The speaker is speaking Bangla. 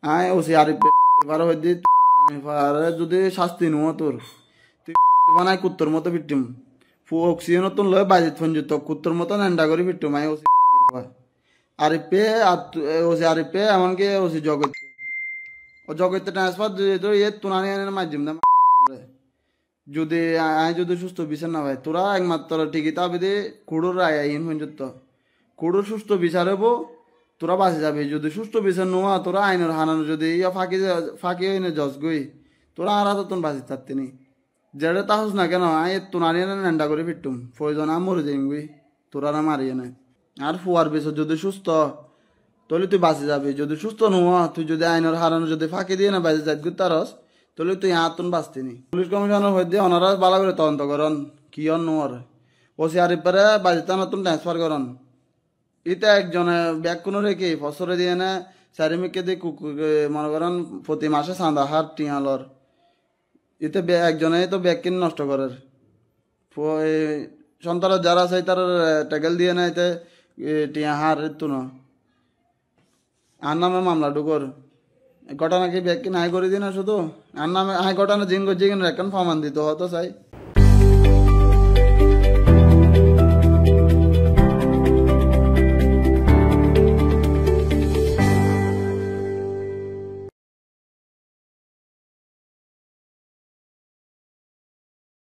আয় ওসি আরিফ এবার হইদি যদি শাস্তি নুয়া তোর তুই বানাই কুত্তর মতো ফিরটিম অক্সিজেন তোর লয় বাজিত ফঞ্জুত কুত্তর মতো নেন্ডা করে ফিরটিম আয় ওসি আরিফে ওসি আরিফে এমনকি ওসি জগৎ ও জগতে ট্রান্সফার তো ইয়ে তুনানি এনে মাধ্যম না যদি আয় যদি সুস্থ বিচার না হয় তোরা একমাত্র ঠিকই তাবিদে কুড়োর আয় আইন পর্যন্ত কুড়োর সুস্থ বিচার হবো তোরা বাঁচে যাবি যদি সুস্থ বিচার নোয়া তোরা আইনের হানানো যদি ইয়া ফাঁকি হইনে জজ গই তোরা আর তোন বাঁচি থাকতে নি যেটা তাহস না কেন আয় তুনানি এনে নেন্ডা করে ফিরতুম প্রয়োজন মরে যাইম গই তোরা না মারিয়ে নাই আর ফুয়ার বিচার যদি সুস্থ তাহলে তুই বাঁচে যাবি যদি সুস্থ নোয়া তুই যদি আইনের হারানো যদি ফাঁকি দিয়ে না বাঁচে যাবি তারস তাহলে তুই হাতুন বাঁচতি নি পুলিশ কমিশনের হইতে ওনারা ভালো করে তদন্ত করন কি অন নোয়ার ওসি আরিফ পারে বাজিতে নতুন ট্রান্সফার করন ইটা একজনে ব্যাগ কোনো রেখে ফসরে দিয়ে না চারিমিকে দিয়ে মনে করেন প্রতি মাসে চাঁদা হার টিয়ালর ইতে একজনে তো ব্যাগ কিনে নষ্ট করার সন্তান যারা আছে তার ট্যাগেল দিয়ে না এতে টিয়া হার তো না আর নামে মামলা ঢুকর ঘটনা কি ব্যাগ কিনে আয় করে দিই না শুধু আর নামে আয় ঘটনা জিন করছি কিনা এখন ফমান দিত হতো চাই